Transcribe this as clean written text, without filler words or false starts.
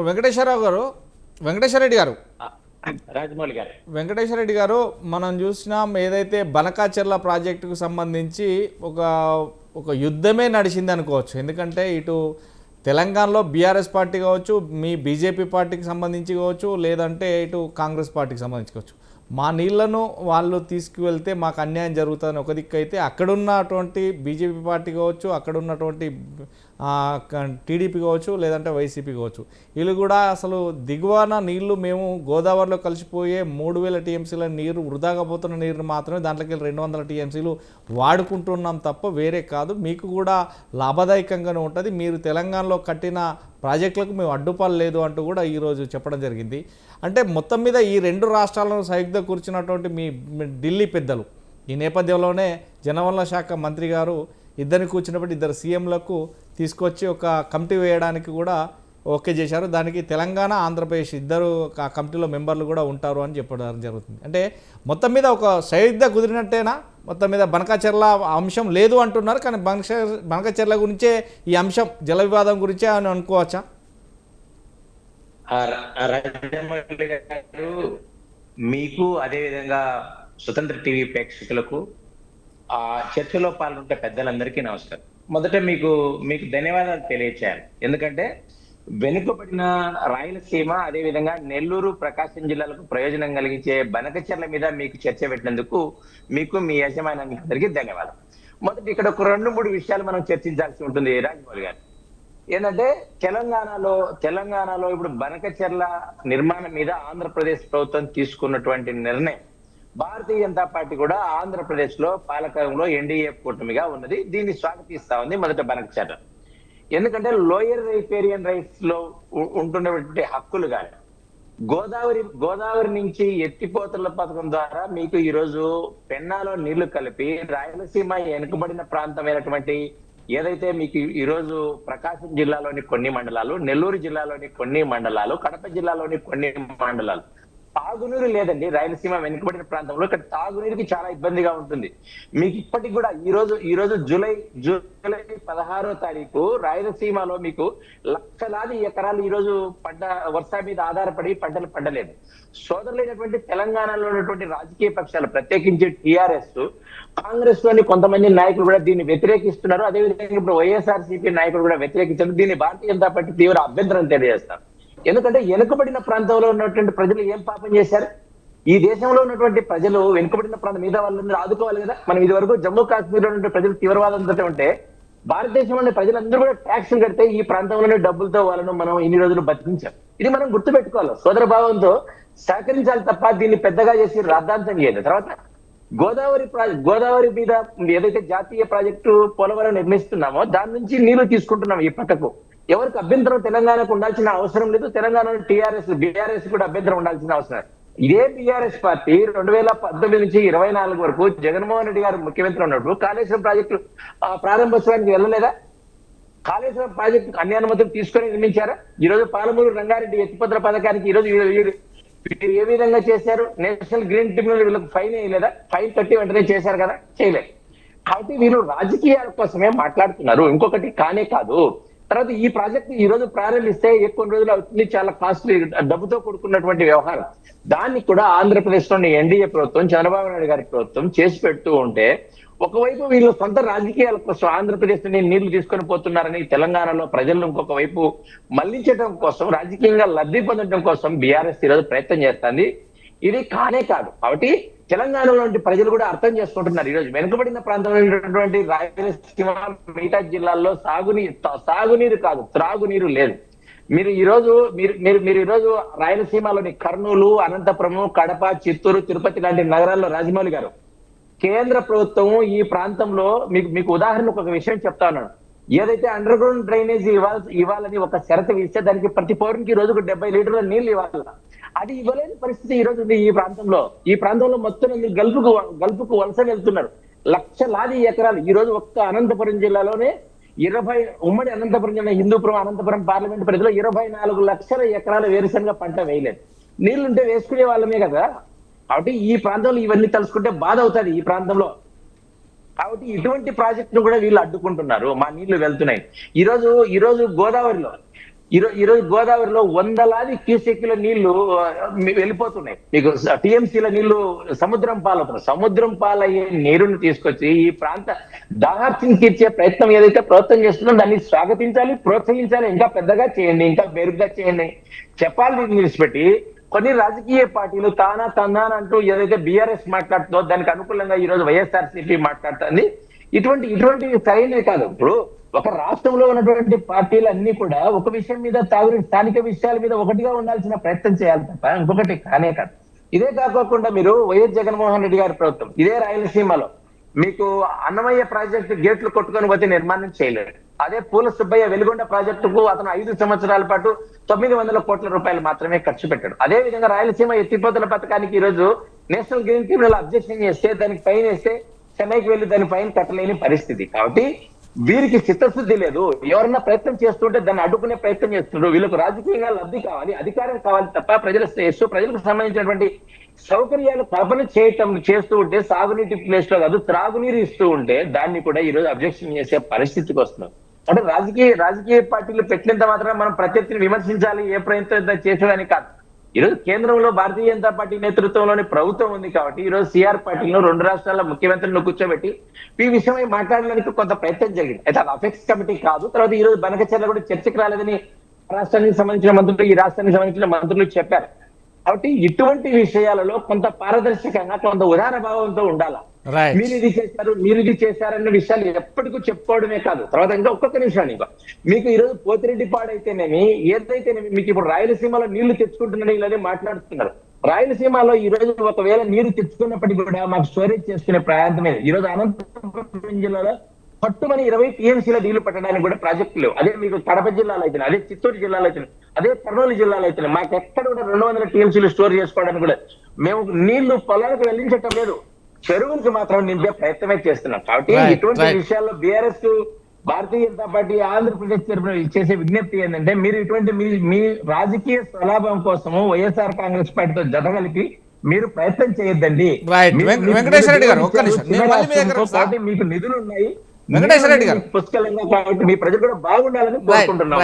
వెంకటేశ్వరరావు గారు, వెంకటేశ్వర రెడ్డి గారు, రాజమౌళి గారు, వెంకటేశ్వర రెడ్డి గారు, మనం చూసినాం ఏదైతే బనకాచెర్ల ప్రాజెక్టుకు సంబంధించి ఒక ఒక యుద్ధమే నడిచింది అనుకోవచ్చు. ఎందుకంటే ఇటు తెలంగాణలో బీఆర్ఎస్ పార్టీ కావచ్చు, మీ బీజేపీ పార్టీకి సంబంధించి కావచ్చు, లేదంటే ఇటు కాంగ్రెస్ పార్టీకి సంబంధించి కావచ్చు, మా నీళ్లను వాళ్ళు తీసుకువెళ్తే మాకు అన్యాయం జరుగుతుందని ఒక దిక్కు అయితే, అక్కడున్నటువంటి బీజేపీ పార్టీ కావచ్చు, అక్కడున్నటువంటి టీడీపీ కావచ్చు, లేదంటే వైసీపీ కావచ్చు, వీళ్ళు కూడా అసలు దిగువన నీళ్లు మేము గోదావరిలో కలిసిపోయే 3000 టీఎంసీల నీరు, వృధాగా పోతున్న నీరు మాత్రమే దాంట్లోకి 200 టీఎంసీలు వాడుకుంటున్నాం తప్ప వేరే కాదు, మీకు కూడా లాభదాయకంగానే ఉంటుంది, మీరు తెలంగాణలో కట్టిన ప్రాజెక్టులకు మేము అడ్డుపాలు లేదు అంటూ కూడా ఈరోజు చెప్పడం జరిగింది. అంటే మొత్తం మీద ఈ రెండు రాష్ట్రాలను సంయుక్త కూర్చున్నటువంటి మీ ఢిల్లీ పెద్దలు ఈ నేపథ్యంలోనే జలవనరుల శాఖ మంత్రి గారు ఇద్దరిని కూర్చున్నప్పుడు ఇద్దరు సీఎంలకు తీసుకొచ్చి ఒక కమిటీ వేయడానికి కూడా ఓకే చేశారు. దానికి తెలంగాణ, ఆంధ్రప్రదేశ్ ఇద్దరు ఆ కమిటీలో మెంబర్లు కూడా ఉంటారు అని చెప్పడం జరుగుతుంది. అంటే మొత్తం మీద ఒక సంయుక్త కుదిరినట్టేనా? మొత్తం మీద బనకాచెర్ల అంశం లేదు అంటున్నారు, కానీ బనకాచెర్ల గురించే ఈ అంశం జల వివాదం గురించే అని అనుకోవచ్చా? రాజమౌళి గారు, మీకు అదే విధంగా స్వతంత్ర టీవీ ప్రేక్షకులకు, ఆ చర్చలో పాల్గొంటే పెద్దలందరికీ నమస్కారం. మొదట మీకు ధన్యవాదాలు తెలియచేయాలి. ఎందుకంటే వెనుకబడిన రాయలసీమ, అదే విధంగా నెల్లూరు, ప్రకాశం జిల్లాలకు ప్రయోజనం కలిగించే బనకచెర్ల మీద మీకు చర్చ పెట్టినందుకు మీకు, మీ యజమానానికి అందరికీ ధన్యవాదాలు. మొదటి ఇక్కడ ఒక 2-3 విషయాలు మనం చర్చించాల్సి ఉంటుంది రాజమౌళి గారు. ఏంటంటే తెలంగాణలో ఇప్పుడు బనకచెర్ల నిర్మాణం మీద ఆంధ్రప్రదేశ్ ప్రభుత్వం తీసుకున్నటువంటి నిర్ణయం, భారతీయ జనతా పార్టీ కూడా ఆంధ్రప్రదేశ్ లో పాలకంలో ఎన్డీఏ కూటమిగా ఉన్నది, దీన్ని స్వాగతిస్తా ఉంది. మొదట బనకచెర్ల, ఎందుకంటే లోయర్ రైపేరియన్ రైట్స్ లో ఉంటున్నటువంటి హక్కులు కానీ, గోదావరి నుంచి ఎత్తిపోతల పథకం ద్వారా మీకు ఈ రోజు పెన్నాలో నీళ్లు కలిపి రాయలసీమ వెనుకబడిన ప్రాంతమైనటువంటి ఏదైతే మీకు ఈ రోజు ప్రకాశం జిల్లాలోని కొన్ని మండలాలు, నెల్లూరు జిల్లాలోని కొన్ని మండలాలు, కడప జిల్లాలోని కొన్ని మండలాలు తాగునీరు లేదండి. రాయలసీమ వెనుకబడిన ప్రాంతంలో ఇక్కడ తాగునీరుకి చాలా ఇబ్బందిగా ఉంటుంది. మీకు ఇప్పటికి కూడా ఈ రోజు జూలై 16వ తారీఖు రాయలసీమలో మీకు లక్షలాది ఎకరాలు ఈ రోజు వర్ష మీద ఆధారపడి పంటలు పండలేదు. సోదరులైనటువంటి తెలంగాణలో ఉన్నటువంటి రాజకీయ పక్షాలు, ప్రత్యేకించి టిఆర్ఎస్, కాంగ్రెస్ లోని కొంతమంది నాయకులు కూడా దీన్ని వ్యతిరేకిస్తున్నారు. అదేవిధంగా ఇప్పుడు వైఎస్ఆర్సీపీ నాయకులు కూడా వ్యతిరేకించారు. దీన్ని భారతీయ జనతా పార్టీ తీవ్ర అభ్యంతరం తెలియజేస్తారు. ఎందుకంటే వెనుకబడిన ప్రాంతంలో ఉన్నటువంటి ప్రజలు ఏం పాపం చేశారు? ఈ దేశంలో ఉన్నటువంటి ప్రజలు వెనుకబడిన ప్రాంతం మీద వాళ్ళని ఆదుకోవాలి కదా. మనం ఇది వరకు జమ్మూ కాశ్మీర్ లో ఉన్న ప్రజలు తీవ్రవాదంతో ఉంటే, భారతదేశంలోని ప్రజలందరూ కూడా ట్యాక్స్లు కడితే ఈ ప్రాంతంలోని డబ్బులతో వాళ్ళను మనం ఇన్ని రోజులు బతికించాం. ఇది మనం గుర్తుపెట్టుకోవాలి. సోదర భావంతో సహకరించాలి తప్ప దీన్ని పెద్దగా చేసి రాద్ధాంతం చేయలేదు. తర్వాత గోదావరి మీద ఏదైతే జాతీయ ప్రాజెక్టు పోలవరం నిర్మిస్తున్నామో దాని నుంచి నీళ్లు తీసుకుంటున్నాం ఈ పక్కకు. ఎవరికి అభ్యంతరం తెలంగాణకు ఉండాల్సిన అవసరం లేదు. తెలంగాణలో బీఆర్ఎస్ కూడా అభ్యంతరం ఉండాల్సిన అవసరం. ఇదే బీఆర్ఎస్ పార్టీ 2019 నుంచి 24 వరకు జగన్మోహన్ రెడ్డి గారు ముఖ్యమంత్రి ఉన్నప్పుడు కాళేశ్వరం ప్రాజెక్టు ప్రారంభోత్సవానికి వెళ్ళలేదా? కాళేశ్వరం ప్రాజెక్టు అన్ని అనుమతులు తీసుకొని నిర్మించారా? ఈ రోజు పాలమూరు రంగారెడ్డి ఎత్తిపోతల పథకానికి ఈ రోజు ఏ విధంగా చేశారు? నేషనల్ గ్రీన్ ట్రిబ్యునల్ వీళ్ళకి ఫైన్ వేయలేదా? ఫైన్ కట్టి వెంటనే చేశారు కదా, చేయలేదు. కాబట్టి వీళ్ళు రాజకీయాల కోసమే మాట్లాడుతున్నారు, ఇంకొకటి కానే కాదు. తర్వాత ఈ ప్రాజెక్ట్ ఈ రోజు ప్రారంభిస్తే ఎక్కువ రోజులు అవుతుంది, చాలా కాస్ట్లీ, డబ్బుతో కూడుకున్నటువంటి వ్యవహారం. దాన్ని కూడా ఆంధ్రప్రదేశ్ లోని ఎన్డీఏ ప్రభుత్వం, చంద్రబాబు నాయుడు గారి ప్రభుత్వం చేసి పెడుతూ ఉంటే, ఒకవైపు వీళ్ళు సొంత రాజకీయాల కోసం ఆంధ్రప్రదేశ్ నుండి నీళ్లు తీసుకొని పోతున్నారని తెలంగాణలో ప్రజలను ఇంకొక వైపు మళ్లించడం కోసం, రాజకీయంగా లబ్ధి పొందడం కోసం బీఆర్ఎస్ ఈరోజు ప్రయత్నం చేస్తుంది. ఇది కానే కాదు. కాబట్టి తెలంగాణలో ప్రజలు కూడా అర్థం చేసుకుంటున్నారు. ఈరోజు వెనుకబడిన ప్రాంతంలో ఉన్నటువంటి రాయలసీమ మిగతా జిల్లాల్లో సాగునీరు కాదు, త్రాగునీరు లేదు. మీరు ఈరోజు రాయలసీమలోని కర్నూలు, అనంతపురము, కడప, చిత్తూరు, తిరుపతి లాంటి నగరాల్లో రాజమౌళి గారు, కేంద్ర ప్రభుత్వం ఈ ప్రాంతంలో మీకు ఉదాహరణకు ఒక విషయం చెప్తా ఉన్నాను. ఏదైతే అండర్ గ్రౌండ్ డ్రైనేజ్ ఇవ్వాలని ఒక షరతు ఇస్తే దానికి ప్రతి పౌరునికి రోజుకు 70 లీటర్ల నీళ్లు ఇవ్వాలి. అది ఇవ్వలేని పరిస్థితి ఈ రోజు ఉంది ఈ ప్రాంతంలో మొత్తం గల్ఫ్కు వలస వెళ్తున్నారు లక్షలాది ఎకరాలు. ఈ రోజు ఒక్క అనంతపురం జిల్లాలోనే ఉమ్మడి అనంతపురం జిల్లా, హిందూపురం, అనంతపురం పార్లమెంట్ పరిధిలో 24 లక్షల ఎకరాల వేరుశనగ పంట వేయలేదు. నీళ్లుంటే వేసుకునే వాళ్ళమే కదా. కాబట్టి ఈ ప్రాంతంలో ఇవన్నీ తలుసుకుంటే బాధ అవుతుంది ఈ ప్రాంతంలో. కాబట్టి ఇటువంటి ప్రాజెక్టును కూడా వీళ్ళు అడ్డుకుంటున్నారు. మా నీళ్లు వెళ్తున్నాయి. ఈ రోజు గోదావరిలో ఈరోజు గోదావరిలో వందలాది క్యూసెక్ల నీళ్లు వెళ్ళిపోతున్నాయి. మీకు టీఎంసీల నీళ్లు సముద్రం పాలవుతున్నాయి. సముద్రం పాలయ్యే నీరుని తీసుకొచ్చి ఈ ప్రాంత దాహార్తిని తీర్చే ప్రయత్నం ఏదైతే ప్రభుత్వం చేస్తుందో దాన్ని స్వాగతించాలి, ప్రోత్సహించాలి. ఇంకా పెద్దగా చేయండి, ఇంకా మెరుగ్గా చేయండి. చెప్పాలి నిలిచిపెట్టి కొన్ని రాజకీయ పార్టీలు తానా అంటూ ఏదైతే బీఆర్ఎస్ మాట్లాడుతుందో దానికి అనుకూలంగా ఈ రోజు వైఎస్ఆర్సీపీ మాట్లాడుతుంది. ఇటువంటి సరైనది కాదు. ఇప్పుడు ఒక రాష్ట్రంలో ఉన్నటువంటి పార్టీలు అన్ని కూడా ఒక విషయం మీద స్థానిక విషయాల మీద ఒకటిగా ఉండాల్సిన ప్రయత్నం చేయాలి తప్ప ఇంకొకటి కానే కాదు. ఇదే కాకోకుండా మీరు వైఎస్ జగన్మోహన్ రెడ్డి గారి ప్రభుత్వం ఇదే రాయలసీమలో మీకు అన్నమయ్య ప్రాజెక్టు గేట్లు కొట్టుకొని పోతే నిర్మాణం చేయలేడు. అదే పూల సుబ్బయ్య వెలుగొండ ప్రాజెక్టుకు అతను 5 సంవత్సరాల పాటు 900 కోట్ల రూపాయలు మాత్రమే ఖర్చు పెట్టాడు. అదే విధంగా రాయలసీమ ఎత్తిపోతల పథకానికి ఈ రోజు నేషనల్ గ్రీన్ ట్రిబ్యునల్ అబ్జెక్షన్ చేస్తే దానికి ఫైన్ వేస్తే చెన్నైకి వెళ్లి దాని ఫైన్ కట్టలేని పరిస్థితి. కాబట్టి వీరికి చిత్తశుద్ధి లేదు. ఎవరన్నా ప్రయత్నం చేస్తుంటే దాన్ని అడ్డుకునే ప్రయత్నం చేస్తున్నారు. వీళ్ళకు రాజకీయంగా లబ్ధి కావాలి, అధికారం కావాలి తప్ప ప్రజలకు సంబంధించినటువంటి సౌకర్యాలు కల్పన చేస్తూ ఉంటే సాగునీటి ప్లేస్ లో కాదు త్రాగునీరు ఇస్తూ ఉంటే దాన్ని కూడా ఈ రోజు అబ్జెక్షన్ చేసే పరిస్థితికి వస్తున్నాం. అంటే రాజకీయ పార్టీలు పెట్టినంత మాత్రం మనం ప్రత్యర్థిని విమర్శించాలి, ఏ ప్రయత్నం చేసేదానికి కాదు. ఈరోజు కేంద్రంలో భారతీయ జనతా పార్టీ నేతృత్వంలోని ప్రభుత్వం ఉంది కాబట్టి ఈ రోజు సిఆర్ పార్టీలో 2 రాష్ట్రాల ముఖ్యమంత్రులను కూర్చోబెట్టి ఈ విషయమై మాట్లాడడానికి కొంత ప్రయత్నం జరిగింది. అయితే అది అపెక్స్ కమిటీ కాదు. తర్వాత ఈ రోజు బనకచర్ల కూడా చర్చకు రాలేదని రాష్ట్రానికి సంబంధించిన మంత్రులు ఈ రాష్ట్రానికి సంబంధించిన మంత్రులు చెప్పారు. కాబట్టి ఇటువంటి విషయాలలో కొంత పారదర్శకంగా కొంత ఉదార భావంతో ఉండాలా. మీరు ఇది చేశారన్న విషయాలు ఎప్పటికీ చెప్పుకోవడమే కాదు. తర్వాత ఇంకా ఒక్కొక్క నిమిషాన్ని మీకు ఈ రోజు పోతిరెడ్డిపాడు అయితేనేమి ఏదైతేనేమి మీకు ఇప్పుడు రాయలసీమలో నీళ్లు తెచ్చుకుంటున్నాడు ఇలానే మాట్లాడుతున్నారు. రాయలసీమలో ఈ రోజు ఒకవేళ నీరు తెచ్చుకున్నప్పటికీ కూడా మాకు స్టోరేజ్ చేసుకునే ప్రాంతమే. ఈ రోజు అనంతపురం జిల్లాలో పట్టుమని 20 టీఎంసీల నీళ్లు పట్టడానికి కూడా ప్రాజెక్టులు లేవు. అదే మీకు కడప జిల్లాలో అయితే, అదే చిత్తూరు జిల్లాలో అయితే, అదే కర్నూలు జిల్లాలో అయితే మాకు ఎక్కడ కూడా 200 టీఎంసీలు స్టోర్ చేసుకోవడానికి కూడా మేము నీళ్లు పొలాలకు వెళ్లించటం లేదు, చెరువులకు మాత్రం నింపే ప్రయత్నమే చేస్తున్నాం. కాబట్టి ఇటువంటి విషయాల్లో బీఆర్ఎస్ భారతీయ జనతా పార్టీ ఆంధ్రప్రదేశ్ తరఫున చేసే విజ్ఞప్తి ఏంటంటే మీరు ఇటువంటి మీ రాజకీయ స్వలాభం కోసము వైఎస్ఆర్ కాంగ్రెస్ పార్టీతో జతగలిపి మీరు ప్రయత్నం చేయొద్దండి. వెంకటేశ్వర రెడ్డి గారు ఒక్క నిమిషం, మీకు నిధులు ఉన్నాయి వెంకటేశ్వర రెడ్డి గారు పుష్కలంగా, కాబట్టి మీ ప్రజలు కూడా బాగుండాలని కోరుకుంటున్నాం.